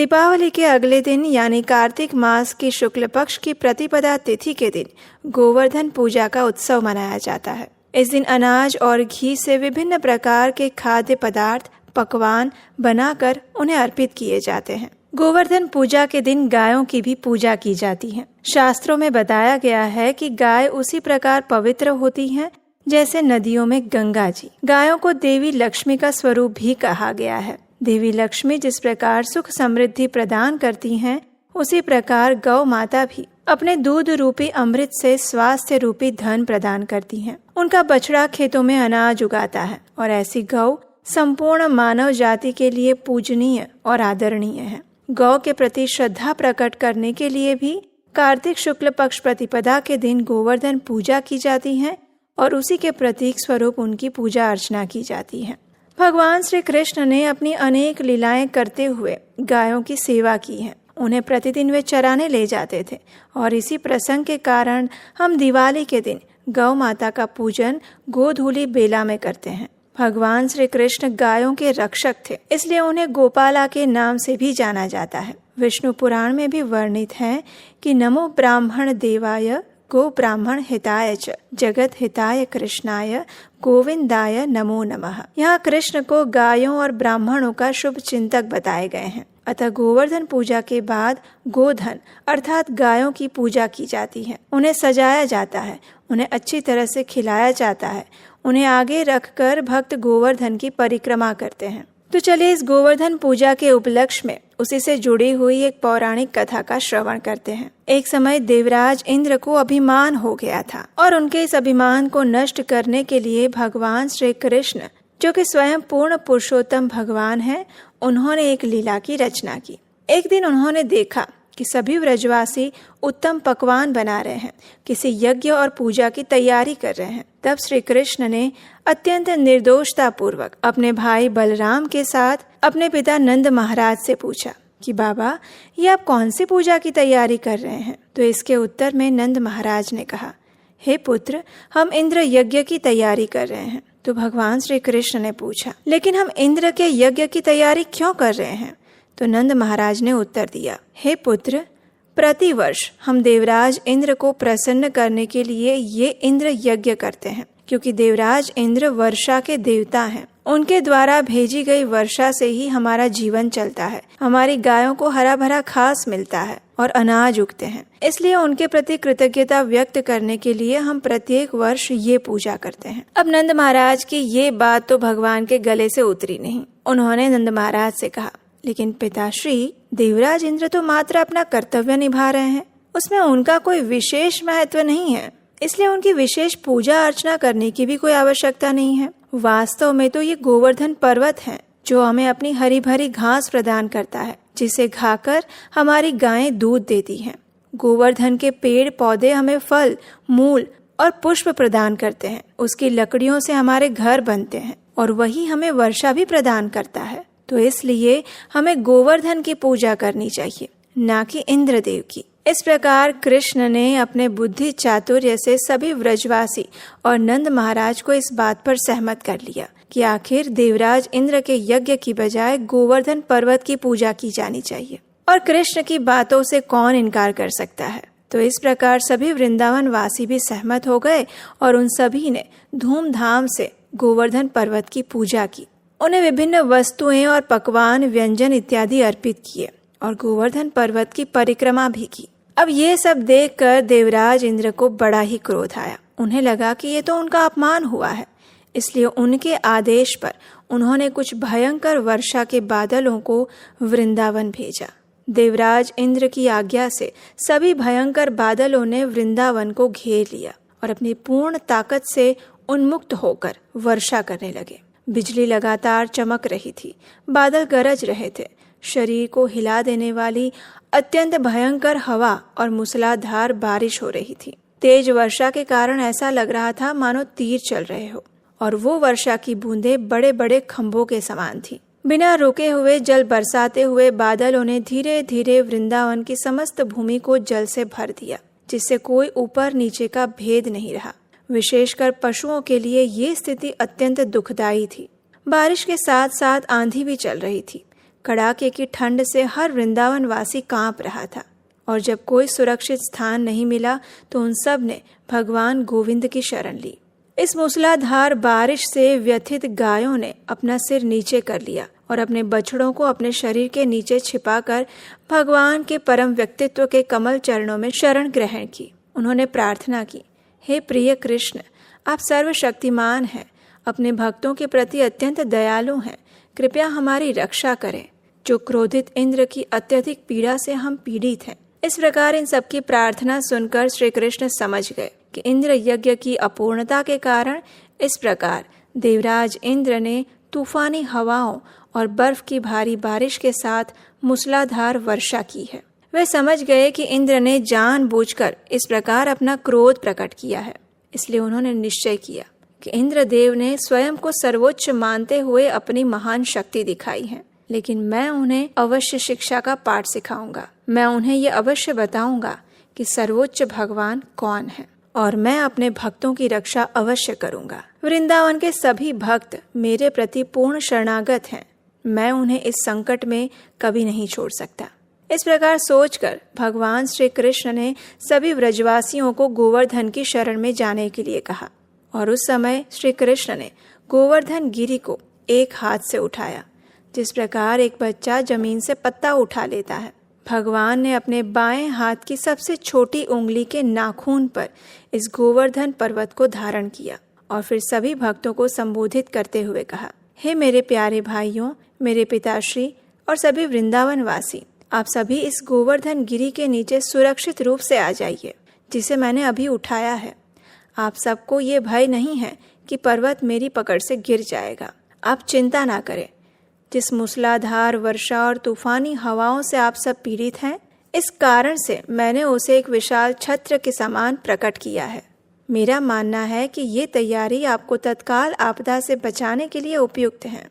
दीपावली के अगले दिन यानी कार्तिक मास की शुक्ल पक्ष की प्रतिपदा तिथि के दिन गोवर्धन पूजा का उत्सव मनाया जाता है। इस दिन अनाज और घी से विभिन्न प्रकार के खाद्य पदार्थ पकवान बनाकर उन्हें अर्पित किए जाते हैं। गोवर्धन पूजा के दिन गायों की भी पूजा की जाती है। शास्त्रों में बताया गया है कि गाय उसी प्रकार पवित्र होती हैं जैसे नदियों में गंगा जी। गायों को देवी लक्ष्मी का स्वरूप भी कहा गया है। देवी लक्ष्मी जिस प्रकार सुख समृद्धि प्रदान करती हैं, उसी प्रकार गौ माता भी अपने दूध रूपी अमृत से स्वास्थ्य रूपी धन प्रदान करती हैं। उनका बछड़ा खेतों में अनाज उगाता है और ऐसी गौ संपूर्ण मानव जाति के लिए पूजनीय और आदरणीय है। गौ के प्रति श्रद्धा प्रकट करने के लिए भी कार्तिक शुक्ल पक्ष प्रतिपदा के दिन गोवर्धन पूजा की जाती है और उसी के प्रतीक स्वरूप उनकी पूजा अर्चना की जाती है। भगवान श्री कृष्ण ने अपनी अनेक लीलाएं करते हुए गायों की सेवा की है। उन्हें प्रतिदिन वे चराने ले जाते थे और इसी प्रसंग के कारण हम दिवाली के दिन गौ माता का पूजन गोधूली बेला में करते हैं। भगवान श्री कृष्ण गायों के रक्षक थे, इसलिए उन्हें गोपाला के नाम से भी जाना जाता है। विष्णु पुराण में भी वर्णित है कि नमो ब्राह्मण देवाय गो ब्राह्मण हिताय च जगत हिताय कृष्णाय गोविंदाय नमो नमः। यहाँ कृष्ण को गायों और ब्राह्मणों का शुभ चिंतक बताए गए हैं। अतः गोवर्धन पूजा के बाद गोधन अर्थात गायों की पूजा की जाती है। उन्हें सजाया जाता है, उन्हें अच्छी तरह से खिलाया जाता है। उन्हें आगे रखकर भक्त गोवर्धन की परिक्रमा करते हैं। तो चलिए इस गोवर्धन पूजा के उपलक्ष्य में उसी से जुड़ी हुई एक पौराणिक कथा का श्रवण करते हैं। एक समय देवराज इंद्र को अभिमान हो गया था और उनके इस अभिमान को नष्ट करने के लिए भगवान श्री कृष्ण, जो कि स्वयं पूर्ण पुरुषोत्तम भगवान है, उन्होंने एक लीला की रचना की। एक दिन उन्होंने देखा कि सभी व्रजवासी उत्तम पकवान बना रहे हैं, किसी यज्ञ और पूजा की तैयारी कर रहे हैं। तब श्री कृष्ण ने अत्यंत निर्दोषता पूर्वक अपने भाई बलराम के साथ अपने पिता नंद महाराज से पूछा कि बाबा, ये आप कौन सी पूजा की तैयारी कर रहे हैं? तो इसके उत्तर में नंद महाराज ने कहा, हे पुत्र, हम इंद्र यज्ञ की तैयारी कर रहे हैं। तो भगवान श्री कृष्ण ने पूछा, लेकिन हम इंद्र के यज्ञ की तैयारी क्यों कर रहे हैं? तो नंद महाराज ने उत्तर दिया, हे पुत्र, प्रतिवर्ष हम देवराज इंद्र को प्रसन्न करने के लिए ये इंद्र यज्ञ करते हैं, क्योंकि देवराज इंद्र वर्षा के देवता हैं। उनके द्वारा भेजी गई वर्षा से ही हमारा जीवन चलता है। हमारी गायों को हरा भरा घास मिलता है और अनाज उगते हैं। इसलिए उनके प्रति कृतज्ञता व्यक्त करने के लिए हम प्रत्येक वर्ष ये पूजा करते हैं। अब नंद महाराज की ये बात तो भगवान के गले से उतरी नहीं। उन्होंने नंद महाराज से कहा, लेकिन पिताश्री, देवराज इंद्र तो मात्र अपना कर्तव्य निभा रहे हैं, उसमें उनका कोई विशेष महत्व नहीं है, इसलिए उनकी विशेष पूजा अर्चना करने की भी कोई आवश्यकता नहीं है। वास्तव में तो ये गोवर्धन पर्वत है जो हमें अपनी हरी भरी घास प्रदान करता है, जिसे खाकर हमारी गायें दूध देती हैं। गोवर्धन के पेड़ पौधे हमें फल, मूल और पुष्प प्रदान करते हैं। उसकी लकड़ियों से हमारे घर बनते हैं और वही हमें वर्षा भी प्रदान करता है। तो इसलिए हमें गोवर्धन की पूजा करनी चाहिए, ना कि इंद्रदेव की। इस प्रकार कृष्ण ने अपने बुद्धि चातुर्य से सभी व्रजवासी और नंद महाराज को इस बात पर सहमत कर लिया कि आखिर देवराज इंद्र के यज्ञ की बजाय गोवर्धन पर्वत की पूजा की जानी चाहिए, और कृष्ण की बातों से कौन इनकार कर सकता है। तो इस प्रकार सभी वृंदावन वासी भी सहमत हो गए और उन सभी ने धूमधाम से गोवर्धन पर्वत की पूजा की। उन्हें विभिन्न वस्तुएं और पकवान, व्यंजन इत्यादि अर्पित किए और गोवर्धन पर्वत की परिक्रमा भी की। अब ये सब देखकर देवराज इंद्र को बड़ा ही क्रोध आया। उन्हें लगा कि ये तो उनका अपमान हुआ है, इसलिए उनके आदेश पर उन्होंने कुछ भयंकर वर्षा के बादलों को वृंदावन भेजा। देवराज इंद्र की आज्ञा से सभी भयंकर बादलों ने वृंदावन को घेर लिया और अपनी पूर्ण ताकत से उन्मुक्त होकर वर्षा करने लगे। बिजली लगातार चमक रही थी, बादल गरज रहे थे, शरीर को हिला देने वाली अत्यंत भयंकर हवा और मूसलाधार बारिश हो रही थी। तेज वर्षा के कारण ऐसा लग रहा था मानो तीर चल रहे हो, और वो वर्षा की बूंदें बड़े बड़े खंभों के समान थी। बिना रुके हुए जल बरसाते हुए बादलों ने धीरे धीरे वृंदावन की समस्त भूमि को जल से भर दिया, जिससे कोई ऊपर नीचे का भेद नहीं रहा। विशेषकर पशुओं के लिए ये स्थिति अत्यंत दुखदायी थी। बारिश के साथ साथ आंधी भी चल रही थी। कड़ाके की ठंड से हर वृंदावन वासी कांप रहा था, और जब कोई सुरक्षित स्थान नहीं मिला तो उन सब ने भगवान गोविंद की शरण ली। इस मूसलाधार बारिश से व्यथित गायों ने अपना सिर नीचे कर लिया और अपने बछड़ों को अपने शरीर के नीचे छिपाकर भगवान के परम व्यक्तित्व के कमल चरणों में शरण ग्रहण की। उन्होंने प्रार्थना की, हे प्रिय कृष्ण, आप सर्वशक्तिमान हैं, अपने भक्तों के प्रति अत्यंत दयालु हैं, कृपया हमारी रक्षा करें। जो क्रोधित इंद्र की अत्यधिक पीड़ा से हम पीड़ित हैं। इस प्रकार इन सबकी प्रार्थना सुनकर श्री कृष्ण समझ गए कि इंद्र यज्ञ की अपूर्णता के कारण इस प्रकार देवराज इंद्र ने तूफानी हवाओं और बर्फ की भारी बारिश के साथ मूसलाधार वर्षा की है। वे समझ गए कि इंद्र ने जानबूझकर इस प्रकार अपना क्रोध प्रकट किया है। इसलिए उन्होंने निश्चय किया कि इंद्रदेव ने स्वयं को सर्वोच्च मानते हुए अपनी महान शक्ति दिखाई है, लेकिन मैं उन्हें अवश्य शिक्षा का पाठ सिखाऊंगा। मैं उन्हें ये अवश्य बताऊंगा कि सर्वोच्च भगवान कौन है, और मैं अपने भक्तों की रक्षा अवश्य करूंगा। वृंदावन के सभी भक्त मेरे प्रति पूर्ण शरणागत हैं, मैं उन्हें इस संकट में कभी नहीं छोड़ सकता। इस प्रकार सोचकर भगवान श्री कृष्ण ने सभी व्रजवासियों को गोवर्धन की शरण में जाने के लिए कहा, और उस समय श्री कृष्ण ने गोवर्धन गिरी को एक हाथ से उठाया, जिस प्रकार एक बच्चा जमीन से पत्ता उठा लेता है। भगवान ने अपने बाएं हाथ की सबसे छोटी उंगली के नाखून पर इस गोवर्धन पर्वत को धारण किया और फिर सभी भक्तों को संबोधित करते हुए कहा, हे मेरे प्यारे भाइयों, मेरे पिताश्री और सभी वृंदावन वासी, आप सभी इस गोवर्धन गिरी के नीचे सुरक्षित रूप से आ जाइए, जिसे मैंने अभी उठाया है। आप सबको ये भय नहीं है कि पर्वत मेरी पकड़ से गिर जाएगा। आप चिंता ना करें। जिस मूसलाधार वर्षा और तूफानी हवाओं से आप सब पीड़ित हैं, इस कारण से मैंने उसे एक विशाल छत्र के समान प्रकट किया है। मेरा मानना है कि ये तैयारी आपको तत्काल आपदा से बचाने के लिए उपयुक्त है।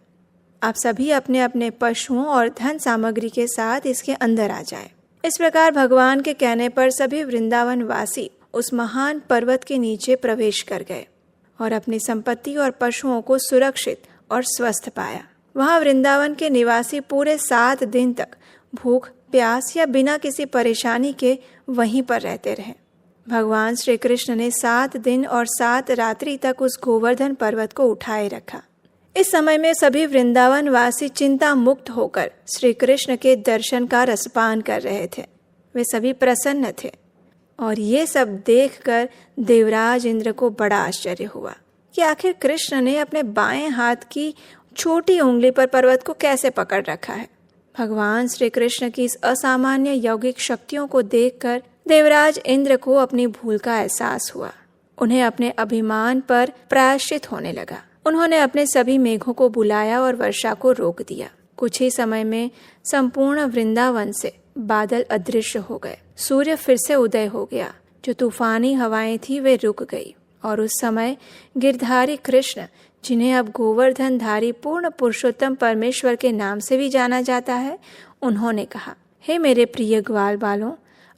आप सभी अपने अपने पशुओं और धन सामग्री के साथ इसके अंदर आ जाएं। इस प्रकार भगवान के कहने पर सभी वृंदावन वासी उस महान पर्वत के नीचे प्रवेश कर गए और अपनी संपत्ति और पशुओं को सुरक्षित और स्वस्थ पाया। वहाँ वृंदावन के निवासी पूरे 7 दिन तक भूख प्यास या बिना किसी परेशानी के वहीं पर रहते रहे। भगवान श्री कृष्ण ने 7 दिन और 7 रात्रि तक उस गोवर्धन पर्वत को उठाए रखा। इस समय में सभी वृंदावन वासी चिंता मुक्त होकर श्री कृष्ण के दर्शन का रसपान कर रहे थे। वे सभी प्रसन्न थे, और ये सब देखकर देवराज इंद्र को बड़ा आश्चर्य हुआ कि आखिर कृष्ण ने अपने बाएं हाथ की छोटी उंगली पर पर्वत को कैसे पकड़ रखा है। भगवान श्री कृष्ण की इस असामान्य यौगिक शक्तियों को देखकर देवराज इंद्र को अपनी भूल का एहसास हुआ। उन्हें अपने अभिमान पर प्रायश्चित होने लगा। उन्होंने अपने सभी मेघों को बुलाया और वर्षा को रोक दिया। कुछ ही समय में संपूर्ण वृंदावन से बादल अदृश्य हो गए। सूर्य फिर से उदय हो गया। जो तूफानी हवाएं थी वे रुक गई, और उस समय गिरधारी कृष्ण, जिन्हें अब गोवर्धनधारी पूर्ण पुरुषोत्तम परमेश्वर के नाम से भी जाना जाता है, उन्होंने कहा, हे मेरे प्रिय ग्वाल बालों,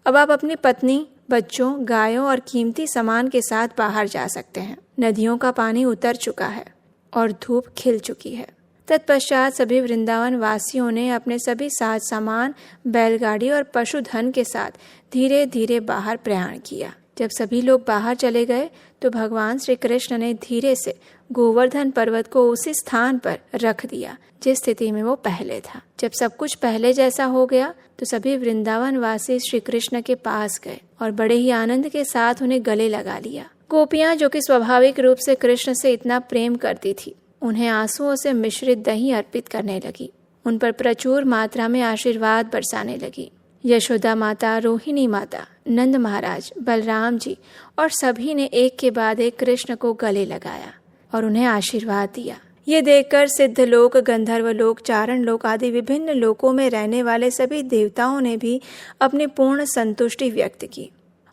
अब आप अपनी पत्नी, बच्चों, गायों और कीमती सामान के साथ बाहर जा सकते हैं। नदियों का पानी उतर चुका है और धूप खिल चुकी है। तत्पश्चात सभी वृंदावन वासियों ने अपने सभी साज सामान, बैलगाड़ी और पशुधन के साथ धीरे धीरे बाहर प्रयाण किया। जब सभी लोग बाहर चले गए तो भगवान श्री कृष्ण ने धीरे से गोवर्धन पर्वत को उसी स्थान पर रख दिया जिस स्थिति में वो पहले था। जब सब कुछ पहले जैसा हो गया तो सभी वृंदावन वासी श्री कृष्ण के पास गए और बड़े ही आनंद के साथ उन्हें गले लगा लिया। गोपियां, जो कि स्वाभाविक रूप से कृष्ण से इतना प्रेम करती थी, उन्हें आंसुओं से मिश्रित दही अर्पित करने लगी। उन पर प्रचुर मात्रा में आशीर्वाद बरसाने लगी। यशोदा माता, रोहिणी माता, नंद महाराज, बलराम जी और सभी ने एक के बाद एक कृष्ण को गले लगाया और उन्हें आशीर्वाद दिया। ये देखकर सिद्ध लोक, गंधर्व लोक, चारण लोक आदि विभिन्न लोकों में रहने वाले सभी देवताओं ने भी अपनी पूर्ण संतुष्टि व्यक्त की।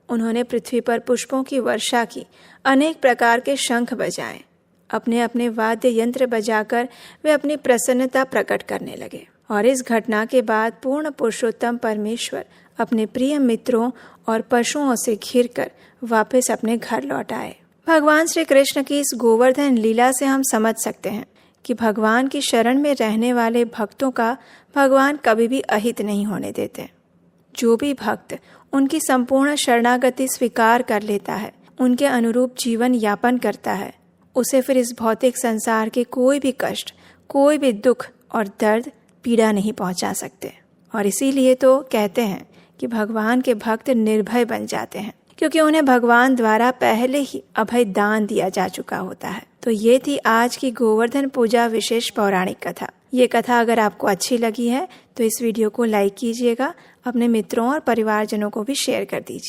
उन्होंने पृथ्वी पर पुष्पों की वर्षा की, अनेक प्रकार के शंख बजाए। अपने अपने वाद्य यंत्र बजाकर वे अपनी प्रसन्नता प्रकट करने लगे। और इस घटना के बाद पूर्ण पुरुषोत्तम परमेश्वर अपने प्रिय मित्रों और पशुओं से घिरकर वापस अपने घर लौट आए। भगवान श्री कृष्ण की इस गोवर्धन लीला से हम समझ सकते हैं कि भगवान की शरण में रहने वाले भक्तों का भगवान कभी भी अहित नहीं होने देते। जो भी भक्त उनकी संपूर्ण शरणागति स्वीकार कर लेता है, उनके अनुरूप जीवन यापन करता है, उसे फिर इस भौतिक संसार के कोई भी कष्ट, कोई भी दुख और दर्द, पीड़ा नहीं पहुंचा सकते। और इसीलिए तो कहते हैं कि भगवान के भक्त निर्भय बन जाते हैं, क्योंकि उन्हें भगवान द्वारा पहले ही अभय दान दिया जा चुका होता है। तो ये थी आज की गोवर्धन पूजा विशेष पौराणिक कथा। ये कथा अगर आपको अच्छी लगी है तो इस वीडियो को लाइक कीजिएगा, अपने मित्रों और परिवारजनों को भी शेयर कर दीजिए।